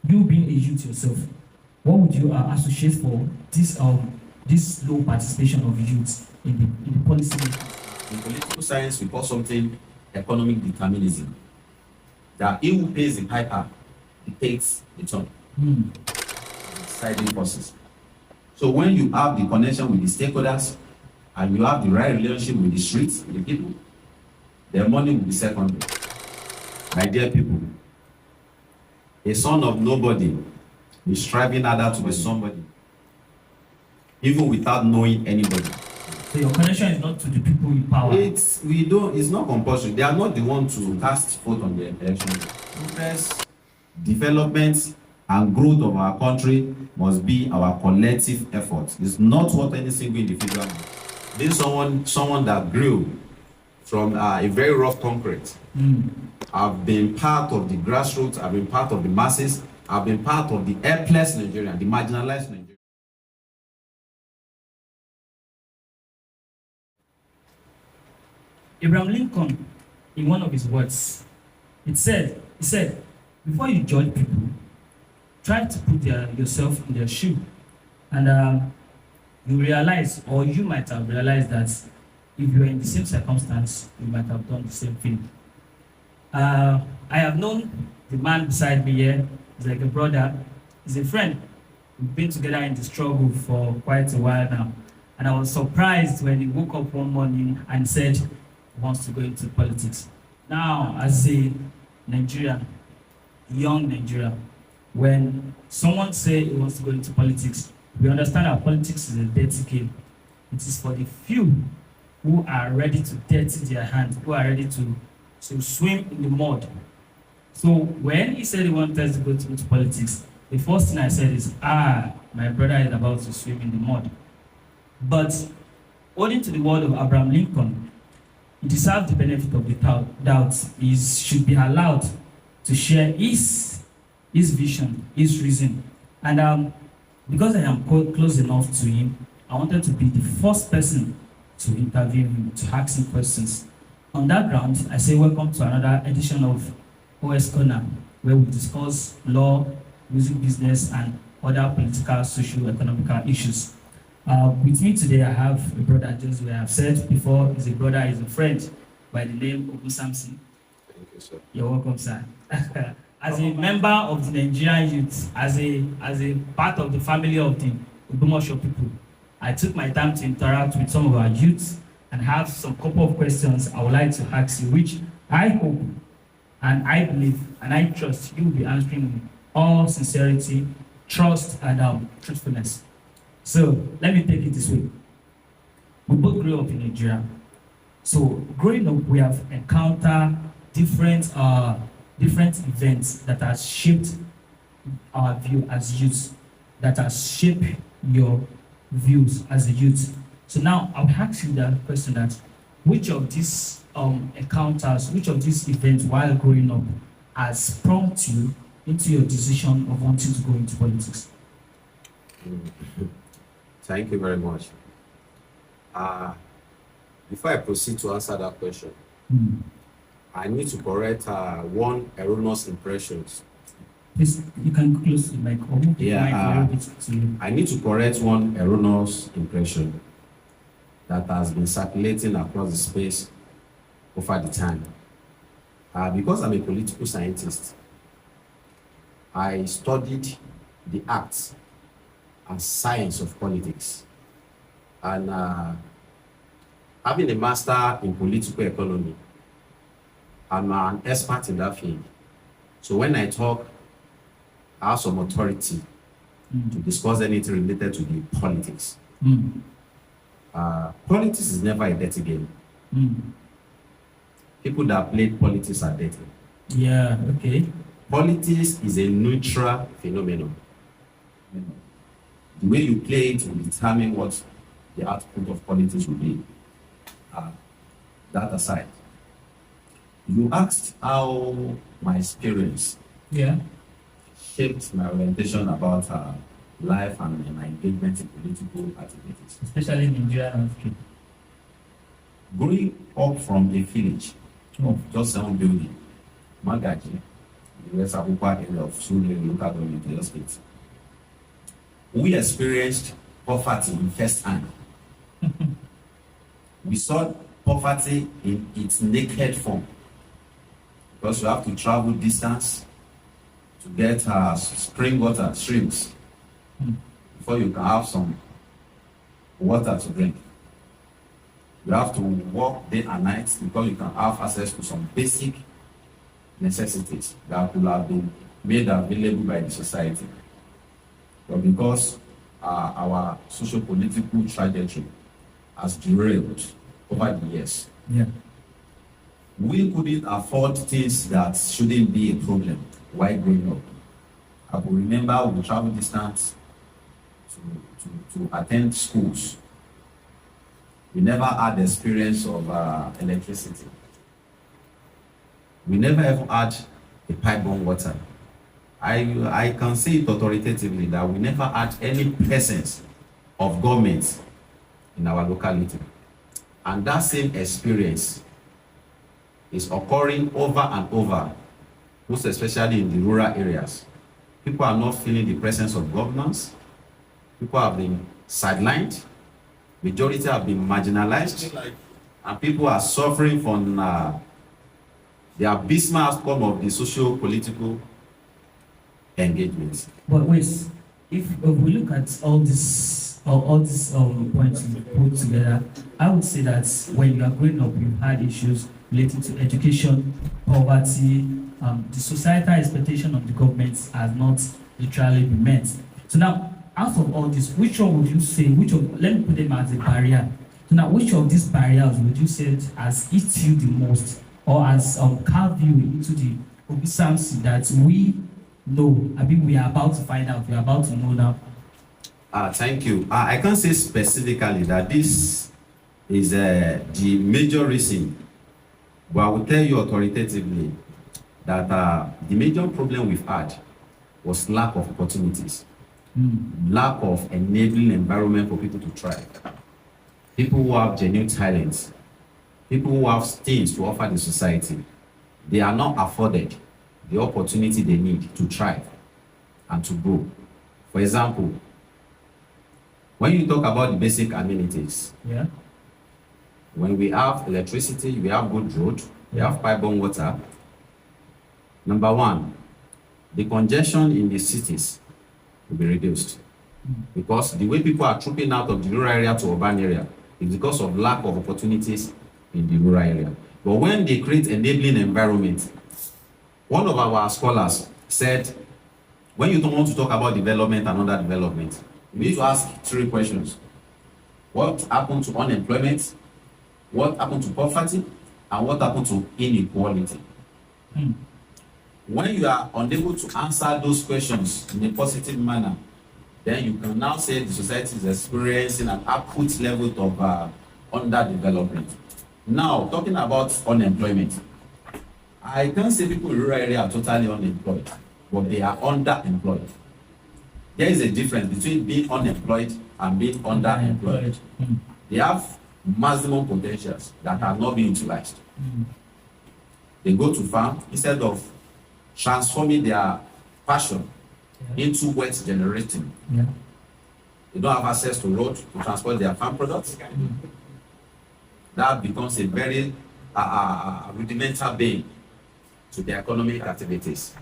you being a youth yourself, what would you associate for this low participation of youth in the policy making? In political science, we call something economic determinism. That he who pays the piper dictates the tone. Deciding forces. So when you have the connection with the stakeholders and you have the right relationship with the streets, with the people, their money will be secondary. My dear people, a son of nobody is striving harder to be somebody, even without knowing anybody. So your connection is not to the people in power. It's not compulsory. They are not the ones to cast vote on the election. Progress, development, and growth of our country must be our collective effort. It's not what any single individual does. Being someone that grew from a very rough concrete. I've been part of the grassroots, I've been part of the masses, I've been part of the helpless Nigerian, the marginalized Nigerian. Abraham Lincoln, in one of his words, he said, before you judge people, try to put yourself in their shoe. And you realize, or you might have realized that if you were in the same circumstance, you might have done the same thing. I have known the man beside me here. He's like a brother. He's a friend. We've been together in the struggle for quite a while now. And I was surprised when he woke up one morning and said he wants to go into politics. Now, as a Nigerian, young Nigerian, when someone says he wants to go into politics, we understand that politics is a dirty game. It is for the few who are ready to dirty their hands, who are ready to swim in the mud. So when he said he wanted to go into politics, the first thing I said is, my brother is about to swim in the mud. But according to the word of Abraham Lincoln, he deserves the benefit of the doubt. He should be allowed to share his vision, his reason. And because I am close enough to him, I wanted to be the first person to interview him, to ask him questions. On that ground, I say welcome to another edition of OS Corner, where we discuss law, music business, and other political, social, economical issues. With me today, I have a brother, just where I've said before, he's a brother, he's a friend, by the name Ogun Samson. Thank you, sir. You're welcome, sir. As a member of the Nigerian youth, as a part of the family of the Ogbomoso people, I took my time to interact with some of our youths and have some couple of questions I would like to ask you, which I hope and I believe and I trust you will be answering with all sincerity, trust, and truthfulness. So let me take it this way. We both grew up in Nigeria. So growing up, we have encountered different events that have shaped our view as youth, that has shaped your views as a youth. So now I'll ask you that question, that which of these encounters, which of these events while growing up has prompted you into your decision of wanting to go into politics? Thank you very much. Before I proceed to answer that question, I need to correct one erroneous impression. Please, you can go close to the mic. I need to correct one erroneous impression that has been circulating across the space over the time. Because I'm a political scientist, I studied the arts and science of politics. And having a master in political economy, I'm an expert in that field. So when I talk, I have some authority to discuss anything related to the politics. Politics is never a dirty game. People that play politics are dirty. Yeah, okay. Politics is a neutral phenomenon. The way you play it will determine what the output of politics will be. That aside, you asked how my experience shaped my orientation about life and my engagement in political activities. Especially in Nigerian history. Growing up from a village of just 7 building, Magaji, the West Africa area of Surulere local government in Oyo State. We experienced poverty in first hand. We saw poverty in its naked form because you have to travel distance to get spring water, streams, before you can have some water to drink. You have to work day and night because you can have access to some basic necessities that could have been made available by the society. But because our socio-political trajectory has derailed over the years, we couldn't afford things that shouldn't be a problem while growing up. I could remember we traveled distance to attend schools. We never had the experience of electricity. We never ever had a pipe-borne water. I can say it authoritatively that we never had any presence of government in our locality. And that same experience is occurring over and over, most especially in the rural areas. People are not feeling the presence of governance. People have been sidelined. Majority have been marginalized. And people are suffering from the abysmal outcome of the socio-political engagement. But wait, if we look at all these points you put together, I would say that when you are growing up, you've had issues relating to education, poverty, the societal expectation of the government has not literally been met. So now, out of all this, which one would you say, let me put them as a barrier. So now, which of these barriers would you say has hit you the most, or has carved you into the Ogun Samson that we know? I mean, we are about to find out, we are about to know now. Thank you. I can't say specifically that this is the major reason, but I will tell you authoritatively that the major problem we've had was lack of opportunities, lack of enabling environment for people to thrive. People who have genuine talents, people who have things to offer the society, they are not afforded the opportunity they need to thrive and to grow. For example, when you talk about the basic amenities, when we have electricity, we have good road, we have pipe-borne water. Number one, the congestion in the cities will be reduced because the way people are trooping out of the rural area to urban area is because of lack of opportunities in the rural area. But when they create enabling environment, one of our scholars said, when you don't want to talk about development and underdevelopment, you need to ask 3 questions. What happened to unemployment? What happened to poverty? And what happened to inequality? When you are unable to answer those questions in a positive manner, then you can now say the society is experiencing an acute level of underdevelopment. Now, talking about unemployment, I can't say people in rural area are totally unemployed, but they are underemployed. There is a difference between being unemployed and being underemployed. They have maximum potentials that are not being utilized. They go to farm instead of transforming their passion into wealth generating. They don't have access to road to transport their farm products. That becomes a very rudimental bane to their economic activities.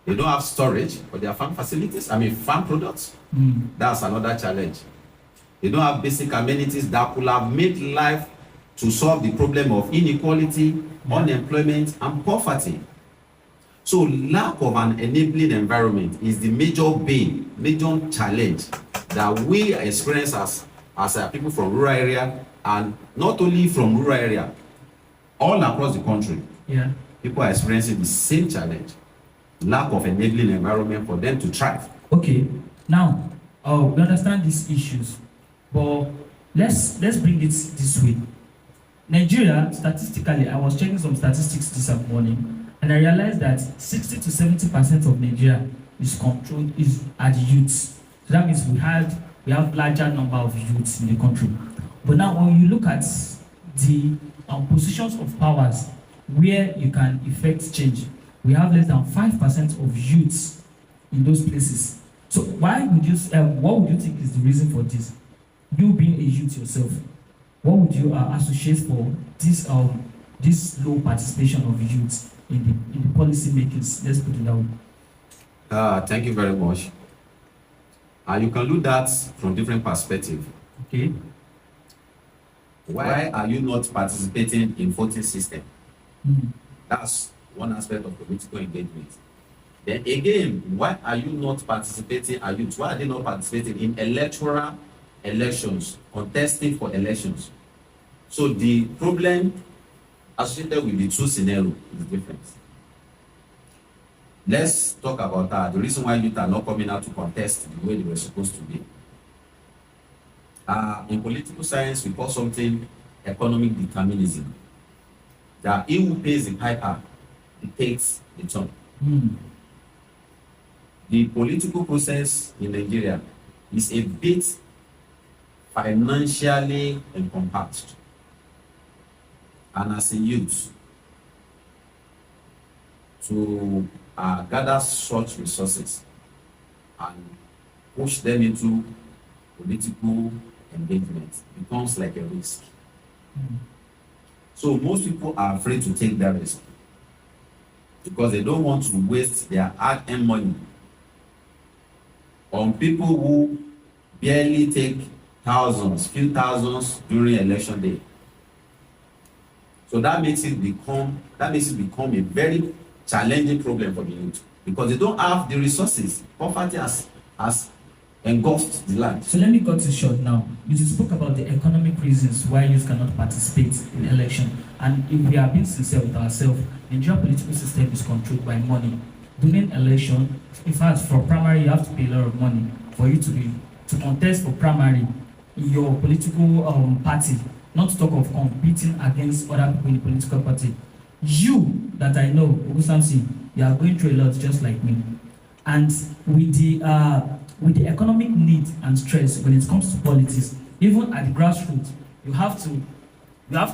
They don't have storage for their farm facilities, farm products. That's another challenge. They don't have basic amenities that could have made life to solve the problem of inequality, unemployment, and poverty. So lack of an enabling environment is the major bane, major challenge that we experience as people from rural area, and not only from rural area, all across the country. People are experiencing the same challenge. Lack of enabling environment for them to thrive. Okay, now we understand these issues, but let's bring it this way. Nigeria, statistically, I was checking some statistics this morning, and I realized that 60 to 70% of Nigeria are the youths. So that means we have larger number of youths in the country. But now, when you look at the positions of powers where you can effect change, we have less than 5% of youths in those places. So why would you, what would you think is the reason for this? You being a youth yourself, what would you associate for this low participation of youth in the policy makings? Let's put it that way. Thank you very much. You can look that from different perspectives. Okay. Why are you not participating in voting system? Mm. That's one aspect of political engagement. Then again, why are you not participating? Why are they not participating in electoral elections, contesting for elections? So the problem associated with the two scenarios is different. Let's talk about the reason why youth are not coming out to contest the way they were supposed to be. In political science, we call something economic determinism. That he who pays the piper dictates the tone. Mm. The political process in Nigeria is a bit financially encompassed. And as a youth, to gather such resources and push them into political engagement becomes like a risk. Mm. So most people are afraid to take that risk because they don't want to waste their hard-earned money on people who barely take few thousands during election day. So that makes it become a very challenging problem for the youth because they don't have the resources. Poverty has engulfed the land. So let me cut it short now. You spoke about the economic reasons why youth cannot participate in election. And if we are being sincere with ourselves, the Nigerian political system is controlled by money. During election, in fact, for primary, you have to pay a lot of money for you to contest for primary in your political party, not to talk of competing against other people in the political party. You, that I know, Ogun Samson, you are going through a lot just like me. And with the economic need and stress when it comes to politics, even at the grassroots, you have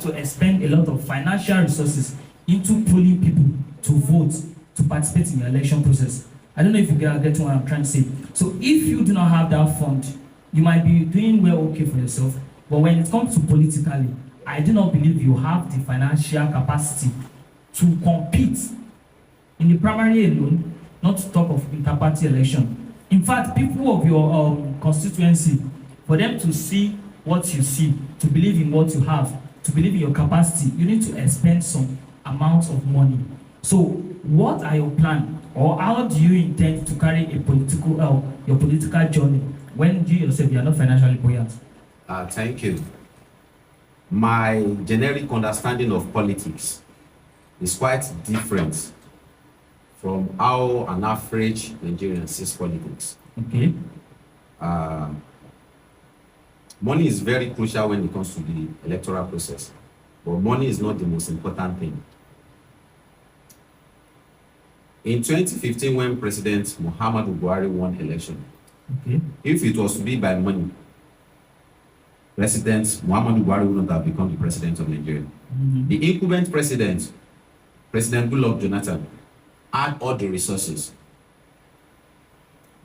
to expend a lot of financial resources into pulling people to vote, to participate in the election process. I don't know if you get what I'm trying to say. So if you do not have that fund, you might be doing well okay for yourself, but when it comes to politically, I do not believe you have the financial capacity to compete in the primary alone, not to talk of inter-party election. In fact, people of your constituency, for them to see what you see, to believe in what you have, to believe in your capacity, you need to expend some amount of money. So what are your plans, or how do you intend to carry your political journey when you yourself are not financially buoyant? Thank you. My generic understanding of politics is quite different from how an average Nigerian sees politics. Okay. Money is very crucial when it comes to the electoral process, but money is not the most important thing. In 2015, when President Muhammadu Buhari won election, okay, if it was to be by money, President Muhammadu Buhari would not have become the president of Nigeria. Mm-hmm. The incumbent president, President Goodluck Jonathan, had all the resources,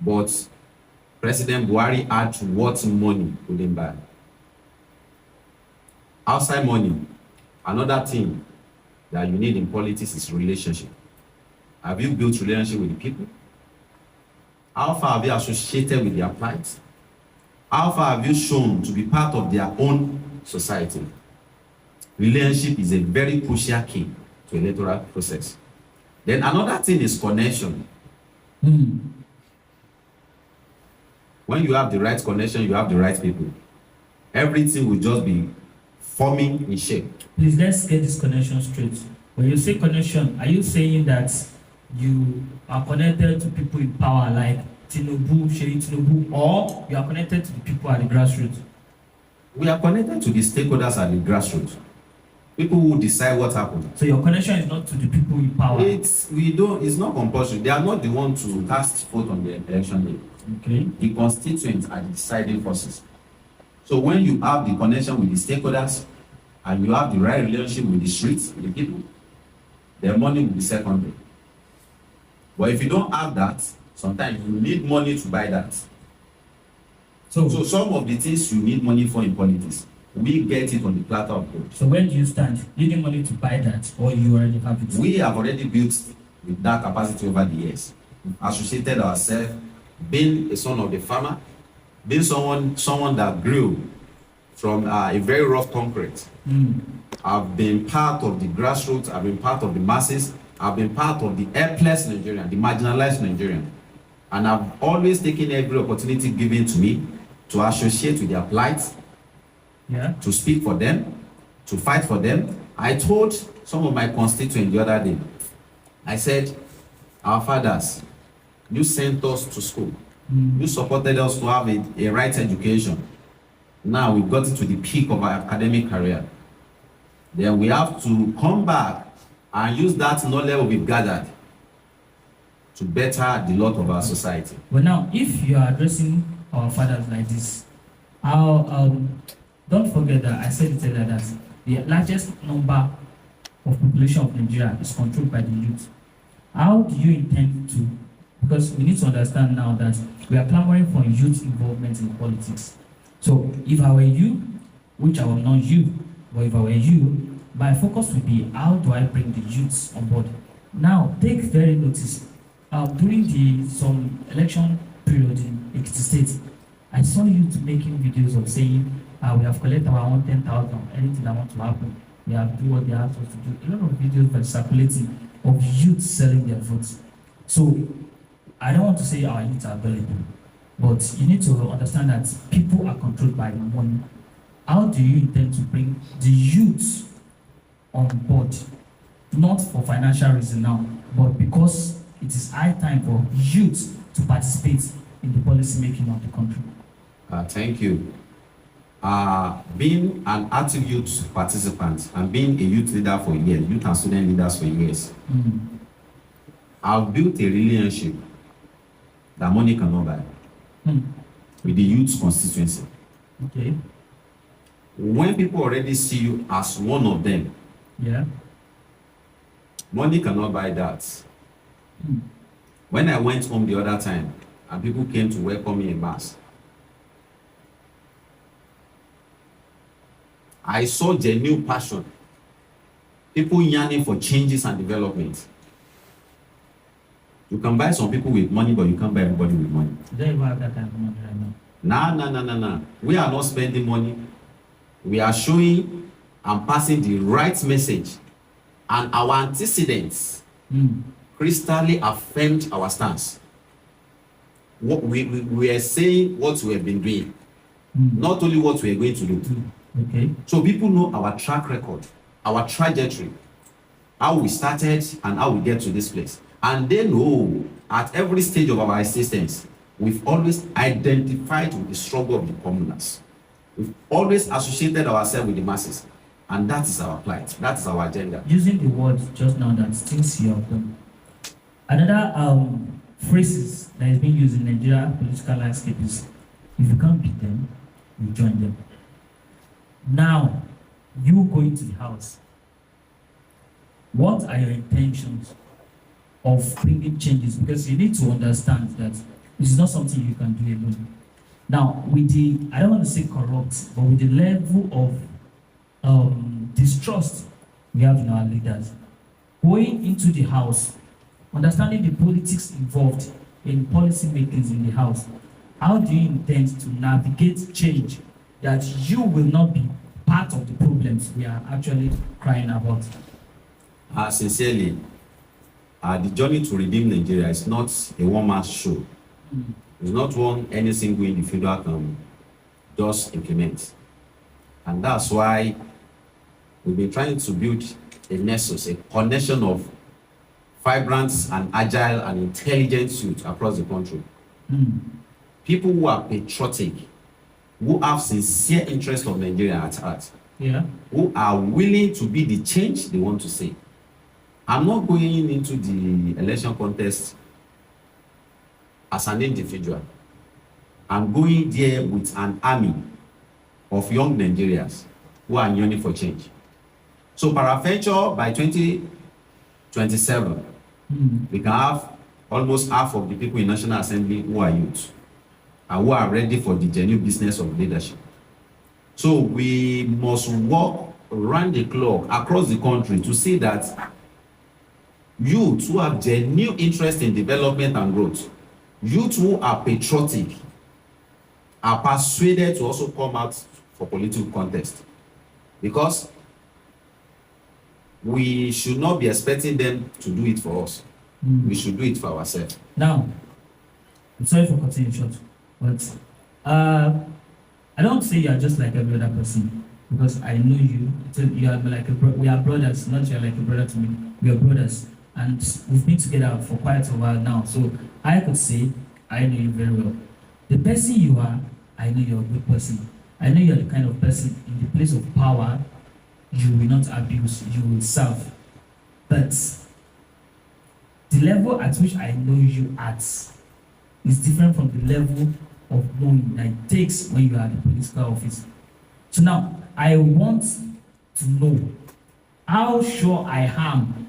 but President Buhari had what money couldn't buy. Outside money, another thing that you need in politics is relationship. Have you built relationship with the people? How far have you associated with their plight? How far have you shown to be part of their own society? Relationship is a very crucial key to electoral process. Then another thing is connection. Mm. When you have the right connection, you have the right people. Everything will just be forming in shape. Please, let's get this connection straight. When you say connection, are you saying that you are connected to people in power like Tinubu, Sheyi Tinubu, or you are connected to the people at the grassroots? We are connected to the stakeholders at the grassroots. People who decide what happened. So your connection is not to the people in power? It's not compulsory. They are not the ones to cast vote on the election day. Okay. The constituents are the deciding forces. So when you have the connection with the stakeholders and you have the right relationship with the streets, with the people, their money will be secondary. But if you don't have that, sometimes you need money to buy that. So, So some of the things you need money for in politics, we get it on the platter of gold. so where do you stand? You need money to buy that, or you already have it? We have already built with that capacity over the years. Associated ourselves, being a son of the farmer, being someone that grew from a very rough concrete. I've been part of the grassroots, I've been part of the masses, I've been part of the helpless Nigerian, the marginalized Nigerian. And I've always taken every opportunity given to me to associate with their plight, to speak for them, to fight for them. I told some of my constituents the other day, I said, our fathers, you sent us to school. You supported us to have a right education. Now we've gotten to the peak of our academic career. Then we have to come back and use that knowledge we've gathered to better the lot of our society. But now, if you are addressing our fathers like this, don't forget that I said it earlier that the largest number of population of Nigeria is controlled by the youth. How do you intend to? Because we need to understand now that we are clamoring for youth involvement in politics. So if I were you, which I will not you, but if I were you, my focus would be how do I bring the youths on board? Now, take very notice. During some election period in Ekiti State, I saw youth making videos of saying, we have collected our own 10,000, anything that want to happen. They have to do what they have to do. A lot of videos were circulating of youth selling their votes. So I don't want to say our youth are valuable, but you need to understand that people are controlled by money. How do you intend to bring the youth on board? Not for financial reason now, but because it is high time for youth to participate in the policy making of the country. Thank you. Being an active youth participant and being a youth leader for years, youth and student leaders for years, I've built a relationship that money cannot buy with the youth constituency. Okay. When people already see you as one of them, money cannot buy that. When I went home the other time and people came to welcome me in mass, I saw genuine passion, people yearning for changes and development. You can buy some people with money, but you can't buy everybody with money. They don't have that kind of money right now. Nah. We are not spending money. We are showing and passing the right message. And our antecedents crystally affirmed our stance. What we are saying what we have been doing, not only what we are going to do. Okay. So people know our track record, our trajectory, how we started and how we get to this place. And they know at every stage of our existence, we've always identified with the struggle of the commoners. We've always associated ourselves with the masses. And that is our plight. That is our agenda. Using the word just now that things you have done. Another phrases that is being used in Nigeria political landscape is, if you can't beat them, you join them. Now, you go into the house. What are your intentions of bringing changes? Because you need to understand that it's not something you can do alone. Now, with the, I don't want to say corrupt, but with the level of distrust we have in our leaders, going into the house, understanding the politics involved in policy makings in the house, how do you intend to navigate change that you will not be part of the problems we are actually crying about? Sincerely, the journey to redeem Nigeria is not a one-man show. It's not one any single individual can just implement. And that's why we've been trying to build a nexus, a connection of vibrant and agile and intelligent youth across the country. People who are patriotic, who have sincere interest of Nigeria at heart, who are willing to be the change they want to see. I'm not going into the election contest as an individual. I'm going there with an army of young Nigerians who are yearning for change. So peradventure by 2027, we can have almost half of the people in National Assembly who are youth and who are ready for the genuine business of leadership. So we must work around the clock across the country to see that youth who have genuine interest in development and growth, youth who are patriotic, are persuaded to also come out for political contest. Because we should not be expecting them to do it for us. We should do it for ourselves. Now, I'm sorry for cutting you short, but I don't say you are just like every other person, because I know you. You are like we are brothers, not you're like a brother to me. We are brothers, and we've been together for quite a while now. So I could say I know you very well. The person you are, I know you're a good person. I know you're the kind of person in the place of power, you will not abuse, you will serve. But the level at which I know you at is different from the level of knowing that it takes when you are in the political office. So now, I want to know how sure I am,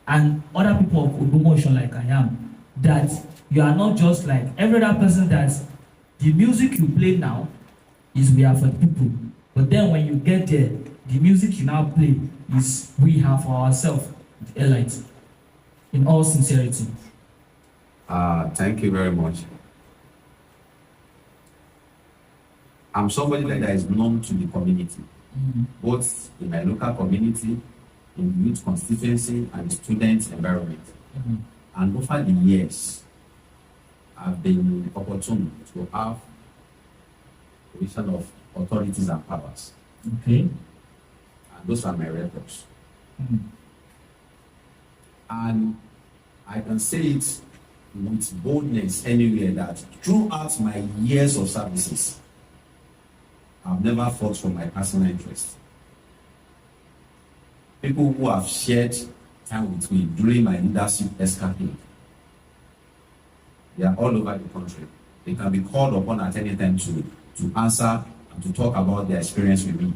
and other people of Ogun like I am, that you are not just like every other person, that the music you play now is we are for the people. But then when you get there, the music you now play is we have for ourselves, the elites. In all sincerity. Thank you very much. I'm somebody that is known to the community, both in my local community, in youth constituency, and student environment. And over the years, I've been opportune to have position of authorities and powers. Okay. And those are my records. And I can say it with boldness anywhere that throughout my years of services, I've never fought for my personal interest. People who have shared time with me during my leadership escapade, they are all over the country. They can be called upon at any time to answer and to talk about their experience with me.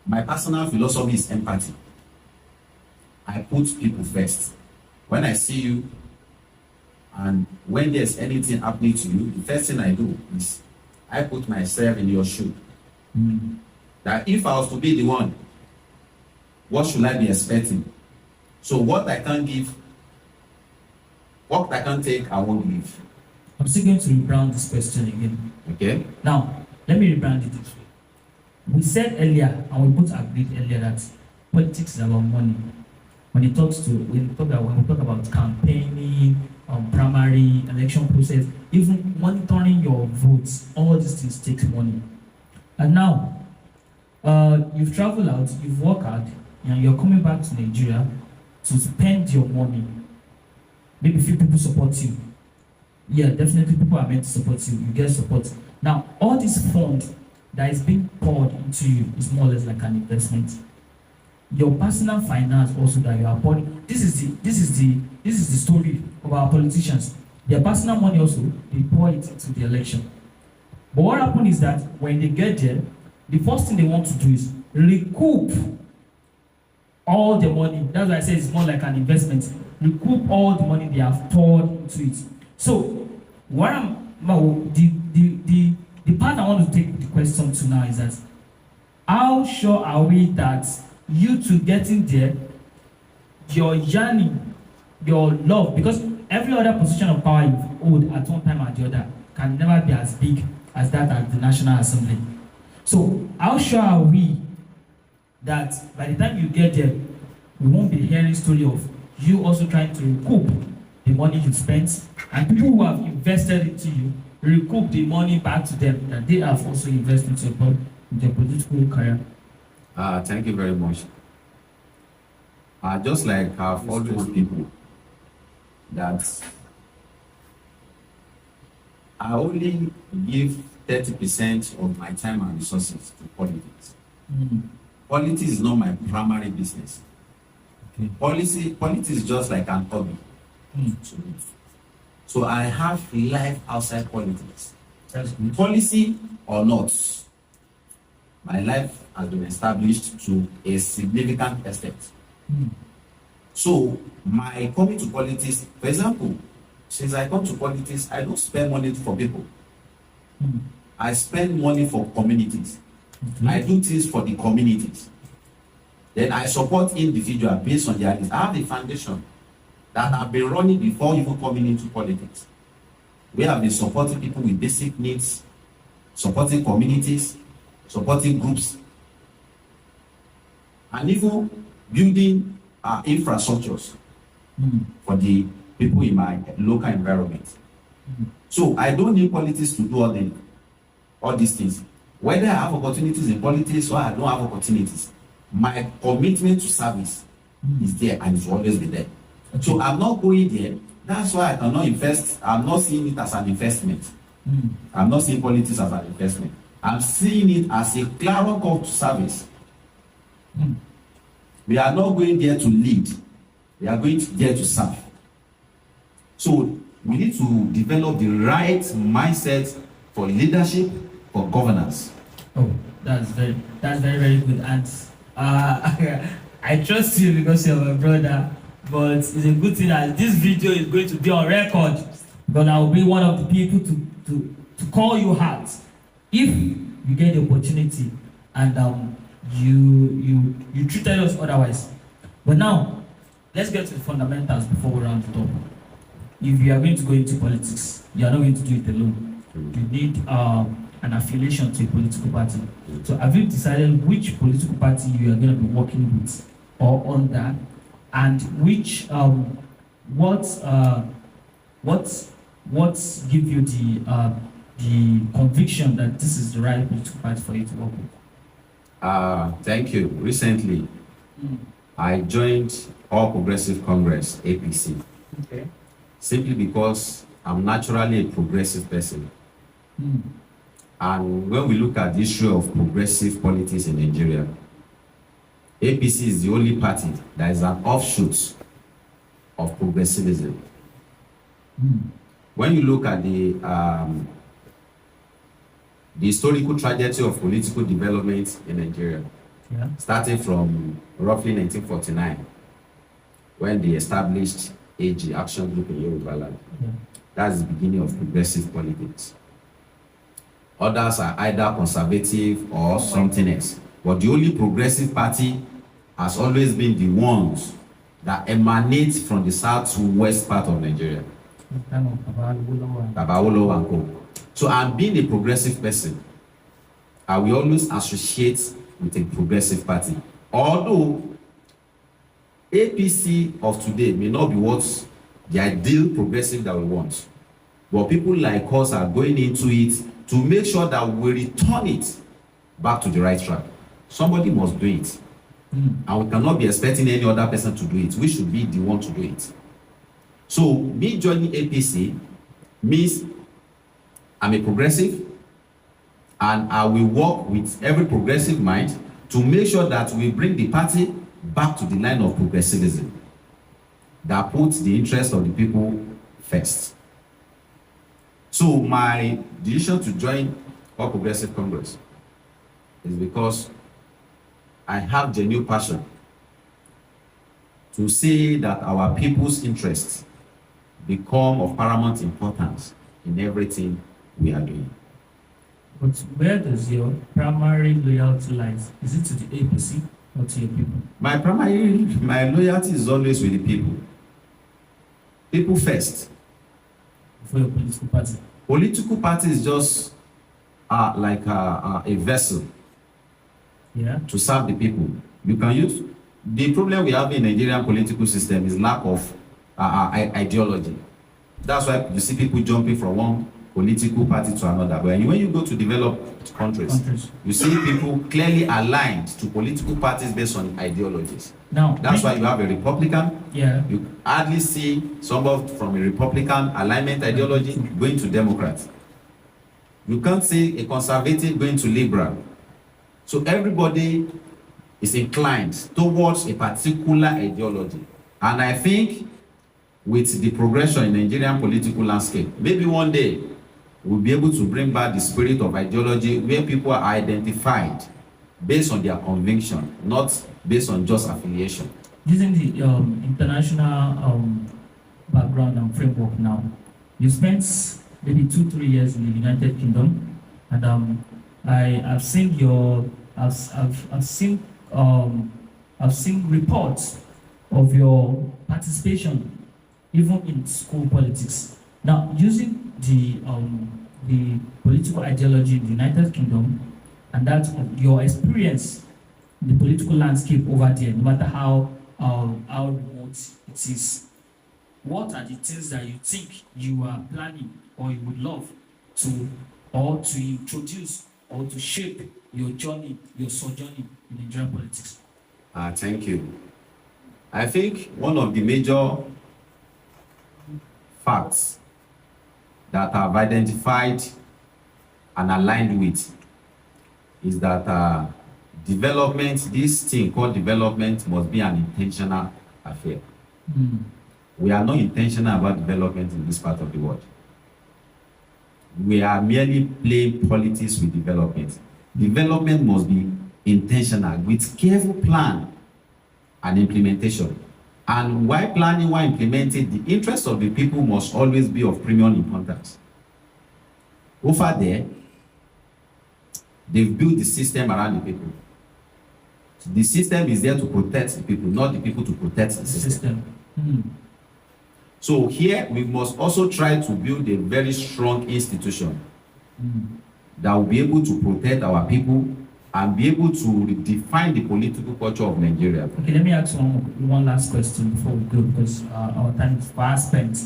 My personal philosophy is empathy. I put people first. When I see you, and when there's anything happening to you, the first thing I do is I put myself in your shoe. That if I was to be the one, what should I be expecting? So what I can't give, what I can't take, I won't give. I'm still going to rebrand this question again. Okay. Now, let me rebrand it this way. We said earlier, and we both agreed earlier, that politics is about money. When we talk about campaigning, primary election process, even monitoring your votes, all these things takes money. And now, you've traveled out, you've worked hard, and you're coming back to Nigeria to spend your money. Maybe few people support you. Yeah, definitely people are meant to support you. You get support. Now, all this fund that is being poured into you is more or less like an investment. Your personal finance also that you are pouring. This is the story of our politicians. Their personal money also, they pour it into the election. But what happens is that when they get there, the first thing they want to do is recoup all the money. That's why I say it's more like an investment. Recoup all the money they have poured into it. So, the part I want to take the question to now is that how sure are we that you two getting there, your yearning, your love, because every other position of power you hold at one time or the other can never be as big as that at the National Assembly. So, how sure are we that by the time you get there, we won't be hearing story of you also trying to recoup the money you spent, and people who have invested into you recoup the money back to them that they have also invested into their political career? Thank you very much. Just like I've always people that I only give 30% of my time and resources to politics. Politics is not my primary business. Okay. Politics is just like an hobby. So I have life outside politics. Policy or not, my life has been established to a significant extent. So my coming to politics, for example, since I come to politics, I don't spend money for people. I spend money for communities. I do things for the communities. Then I support individuals based on their needs. I have a foundation that I've been running before even coming into politics. We have been supporting people with basic needs, supporting communities, supporting groups, and even building infrastructures for the people in my local environment. So I don't need politics to do all these things. Whether I have opportunities in politics or I don't have opportunities, my commitment to service is there and it will always be there. Okay. So I'm not going there. That's why I cannot invest. I'm not seeing it as an investment. I'm not seeing politics as an investment. I'm seeing it as a clarion call to service. We are not going there to lead. We are going there to serve. So we need to develop the right mindset for leadership, for governance. Oh, that's very, very good. And I trust you because you're my brother. But it's a good thing that this video is going to be on record. But I will be one of the people to call you out if you get the opportunity and you treated us otherwise. But now, let's get to the fundamentals before we round it up. If you are going to go into politics, you are not going to do it alone. You need an affiliation to a political party. So have you decided which political party you are going to be working with or under, and which what give you the conviction that this is the right political party for you to work with? Thank you. Recently, I joined All Progressive Congress, APC. Okay. Simply because I'm naturally a progressive person. And when we look at the issue of progressive politics in Nigeria, APC is the only party that is an offshoot of progressivism. When you look at the historical trajectory of political development in Nigeria, starting from roughly 1949, when they established AG, Action Group in Yoruba Land. That's the beginning of progressive politics. Others are either conservative or something else. But the only progressive party has always been the ones that emanate from the southwest part of Nigeria. Babawolo and Co. So I'm being a progressive person. I will always associate with a progressive party. Although APC of today may not be what the ideal progressive that we want. But people like us are going into it to make sure that we return it back to the right track. Somebody must do it. And we cannot be expecting any other person to do it. We should be the one to do it. So me joining APC means I'm a progressive, and I will work with every progressive mind to make sure that we bring the party back to the line of progressivism that puts the interest of the people first. So my decision to join All Progressive Congress is because I have genuine passion to see that our people's interests become of paramount importance in everything we are doing. But where does your primary loyalty lies? Is it to the APC or to your people? My loyalty is always with the people. People first. For your political party? Political party is just like a vessel to serve the people. You can use the problem we have in the Nigerian political system is lack of ideology. That's why you see people jumping from one political party to another. But when you go to developed countries, you see people clearly aligned to political parties based on ideologies. Now, that's why you have a Republican. You hardly see somebody from a Republican alignment ideology going to Democrat. You can't see a conservative going to liberal. So everybody is inclined towards a particular ideology. And I think with the progression in Nigerian political landscape, maybe one day we'll be able to bring back the spirit of ideology where people are identified based on their conviction, not based on just affiliation. using the international background and framework now, you spent maybe 2-3 years in the United Kingdom, and I've seen I've seen reports of your participation even in school politics. Now, using the political ideology in the United Kingdom and that of your experience in the political landscape over there, no matter how remote it is, what are the things that you think you are planning or you would love to or to introduce or to shape your journey, your sojourning in Nigerian politics? Thank you. I think one of the major facts that I've identified and aligned with is that development, this thing called development, must be an intentional affair. We are not intentional about development in this part of the world. We are merely playing politics with development. Development must be intentional with careful plan and implementation. And while planning, while implementing, the interests of the people must always be of premium importance. Over there, they've built the system around the people. So the system is there to protect the people, not the people to protect the system. So here, we must also try to build a very strong institution that will be able to protect our people and be able to redefine the political culture of Nigeria. Okay, let me ask one last question before we go, because our time is fast spent.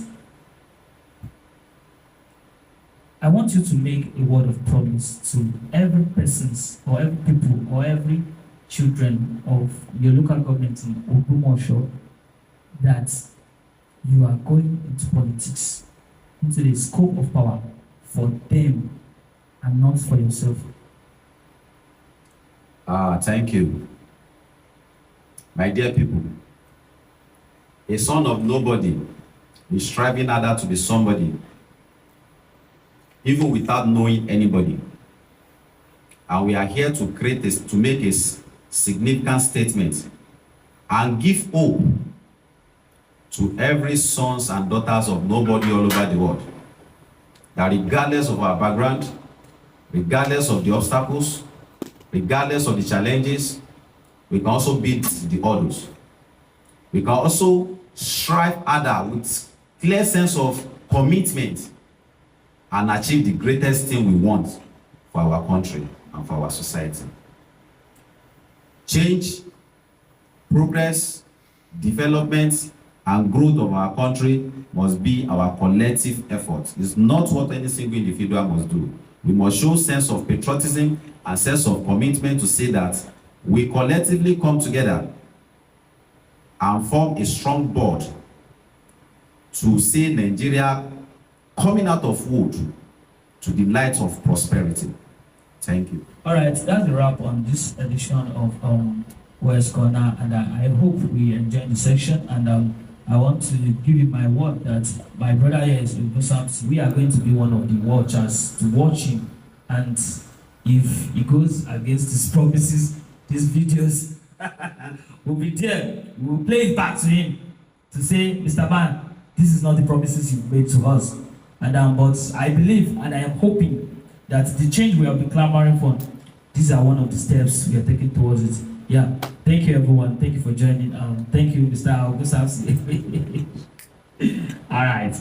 I want you to make a word of promise to every person's or every people or every children of your local government in Ogun that you are going into politics, into the scope of power for them and not for yourself. Thank you. My dear people, a son of nobody is striving harder to be somebody, even without knowing anybody. And we are here to create this, to make a significant statement and give hope to every sons and daughters of nobody all over the world, that regardless of our background, regardless of the obstacles, regardless of the challenges, we can also beat the odds. We can also strive harder with clear sense of commitment and achieve the greatest thing we want for our country and for our society. Change, progress, development, and growth of our country must be our collective effort. It's not what any single individual must do. We must show sense of patriotism and sense of commitment to say that we collectively come together and form a strong board to see Nigeria coming out of wood to the light of prosperity. Thank you. All right, that's a wrap on this edition of West Corner, and I hope we enjoyed the session. And I want to give you my word that my brother here is Ogun Samson. We are going to be one of the watchers to watch him, and if he goes against his promises, these videos will be there. We will play it back to him to say, Mr. Man, this is not the promises you've made to us. And but I believe and I am hoping that the change we have been clamoring for, these are one of the steps we are taking towards it. Yeah, thank you everyone. Thank you for joining. Thank you, Mr. Ogun Samson. All right.